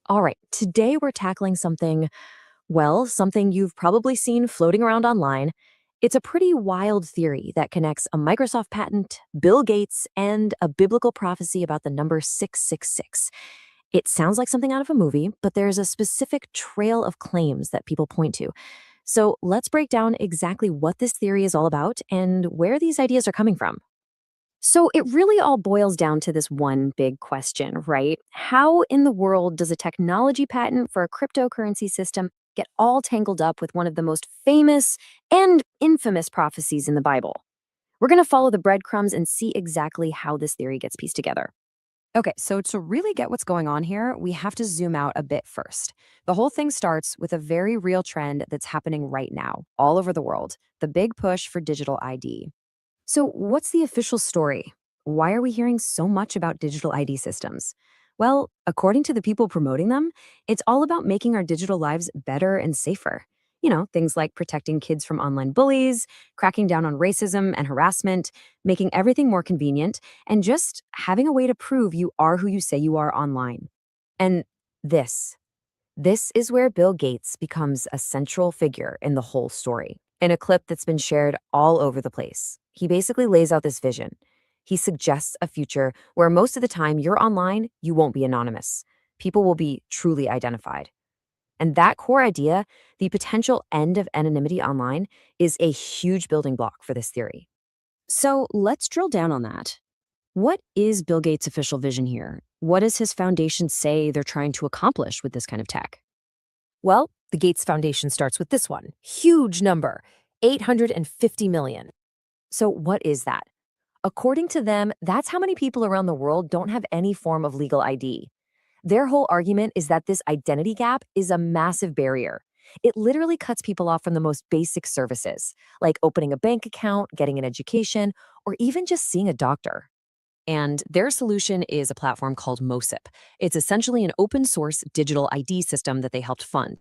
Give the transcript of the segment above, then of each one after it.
All right, today we're tackling something you've probably seen floating around online. It's a pretty wild theory that connects a Microsoft patent, Bill Gates, and a biblical prophecy about the number 666. It sounds like something out of a movie, but there's a specific trail of claims that people point to. So let's break down exactly what this theory is all about and where these ideas are coming from. So it really all boils down to this one big question, right? How in the world does a technology patent for a cryptocurrency system get all tangled up with one of the most famous and infamous prophecies in the Bible? We're going to follow the breadcrumbs and see exactly how this theory gets pieced together. Okay, so to really get what's going on here, we have to zoom out a bit first. The whole thing starts with a very real trend that's happening right now, all over the world, the big push for digital ID. So, what's the official story? Why are we hearing so much about digital ID systems? Well, according to the people promoting them, it's all about making our digital lives better and safer. Things like protecting kids from online bullies, cracking down on racism and harassment, making everything more convenient, and just having a way to prove you are who you say you are online. And this, this is where Bill Gates becomes a central figure in the whole story. In a clip that's been shared all over the place, he basically lays out this vision. He suggests a future where most of the time you're online, you won't be anonymous. People will be truly identified. And that core idea, the potential end of anonymity online, is a huge building block for this theory. So let's drill down on that. What is Bill Gates' official vision here? What does his foundation say they're trying to accomplish with this kind of tech? Well, the Gates Foundation starts with this one huge number, 850 million. So, what is that? According to them, that's how many people around the world don't have any form of legal ID. Their whole argument is that this identity gap is a massive barrier. It literally cuts people off from the most basic services, like opening a bank account, getting an education, or even just seeing a doctor. And their solution is a platform called MOSIP. It's essentially an open source digital ID system that they helped fund.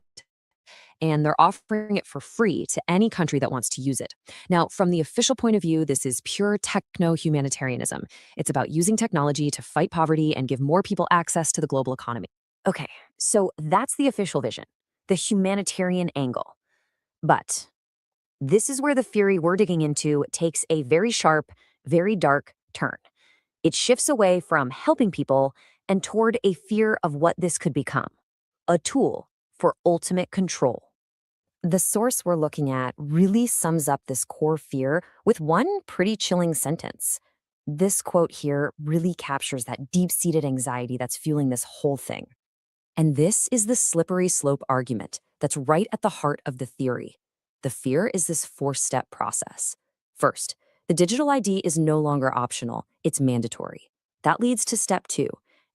And they're offering it for free to any country that wants to use it. Now, from the official point of view, this is pure techno humanitarianism. It's about using technology to fight poverty and give more people access to the global economy. Okay, so that's the official vision, the humanitarian angle. But this is where the theory we're digging into takes a very sharp, very dark turn. It shifts away from helping people and toward a fear of what this could become, a tool for ultimate control. The source we're looking at really sums up this core fear with one pretty chilling sentence. This quote here really captures that deep seated anxiety that's fueling this whole thing. And this is the slippery slope argument that's right at the heart of the theory. The fear is this four-step process. First, the digital ID is no longer optional, it's mandatory. That leads to step two.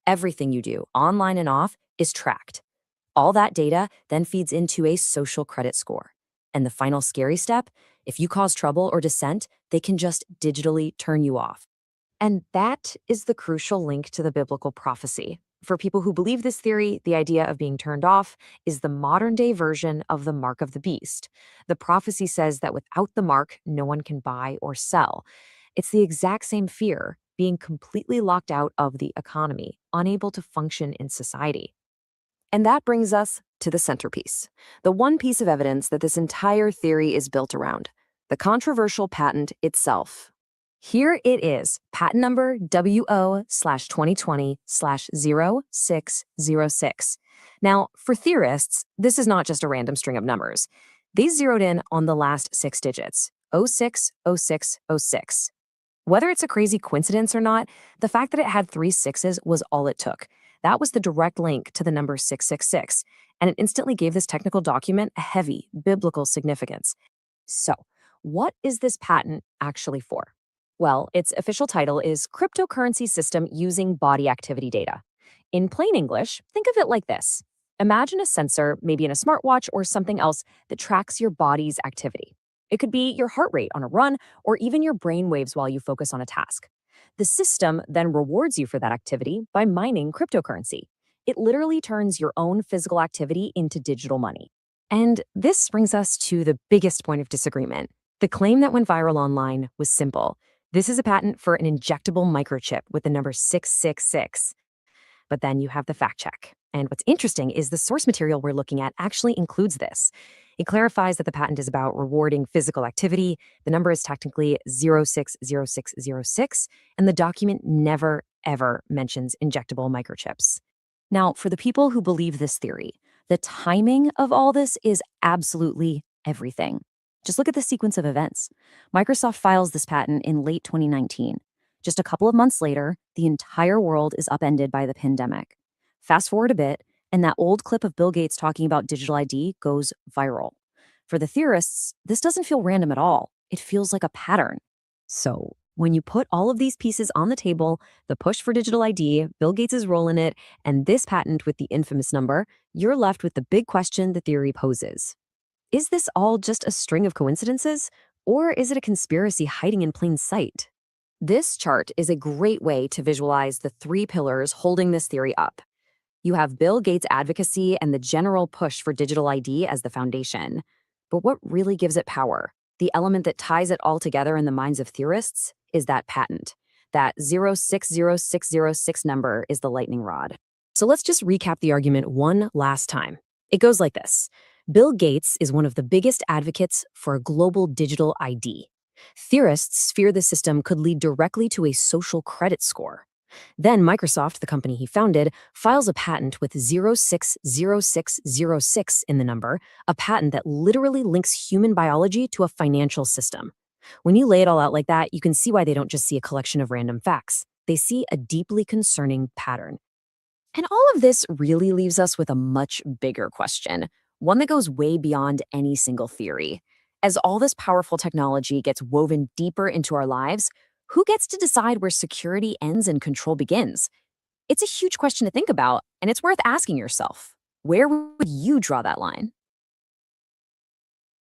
Everything you do, online and off, is tracked. All that data then feeds into a social credit score. And the final scary step, if you cause trouble or dissent, they can just digitally turn you off. And that is the crucial link to the biblical prophecy. For people who believe this theory, the idea of being turned off is the modern day version of the mark of the beast. The prophecy says that without the mark, no one can buy or sell. It's the exact same fear, being completely locked out of the economy, unable to function in society. And that brings us to the centerpiece, the one piece of evidence that this entire theory is built around, the controversial patent itself. Here it is, patent number WO/2020/0606. Now, for theorists, this is not just a random string of numbers. They zeroed in on the last six digits, 060606. Whether it's a crazy coincidence or not, the fact that it had three sixes was all it took. That was the direct link to the number 666, and it instantly gave this technical document a heavy biblical significance. So, what is this patent actually for? Well, its official title is Cryptocurrency System Using Body Activity Data. In plain English, think of it like this. Imagine a sensor, maybe in a smartwatch or something else, that tracks your body's activity. It could be your heart rate on a run or even your brain waves while you focus on a task. The system then rewards you for that activity by mining cryptocurrency. It literally turns your own physical activity into digital money. And this brings us to the biggest point of disagreement. The claim that went viral online was simple. This is a patent for an injectable microchip with the number 666. But then you have the fact check. And what's interesting is the source material we're looking at actually includes this. It clarifies that the patent is about rewarding physical activity. The number is technically 060606, and the document never, ever mentions injectable microchips. Now, for the people who believe this theory, the timing of all this is absolutely everything. Just look at the sequence of events. Microsoft files this patent in late 2019. Just a couple of months later, the entire world is upended by the pandemic. Fast forward a bit, and that old clip of Bill Gates talking about digital ID goes viral. For the theorists, this doesn't feel random at all. It feels like a pattern. So, when you put all of these pieces on the table, the push for digital ID, Bill Gates' role in it, and this patent with the infamous number, you're left with the big question the theory poses. Is this all just a string of coincidences, or is it a conspiracy hiding in plain sight? This chart is a great way to visualize the three pillars holding this theory up. You have Bill Gates' advocacy and the general push for digital ID as the foundation. But what really gives it power, the element that ties it all together in the minds of theorists, is that patent. That 060606 number is the lightning rod. So let's just recap the argument one last time. It goes like this. Bill Gates is one of the biggest advocates for a global digital ID. Theorists fear the system could lead directly to a social credit score. Then Microsoft, the company he founded, files a patent with 060606 in the number, a patent that literally links human biology to a financial system. When you lay it all out like that, you can see why they don't just see a collection of random facts. They see a deeply concerning pattern. And all of this really leaves us with a much bigger question, one that goes way beyond any single theory. As all this powerful technology gets woven deeper into our lives, who gets to decide where security ends and control begins? It's a huge question to think about, and it's worth asking yourself. Where would you draw that line?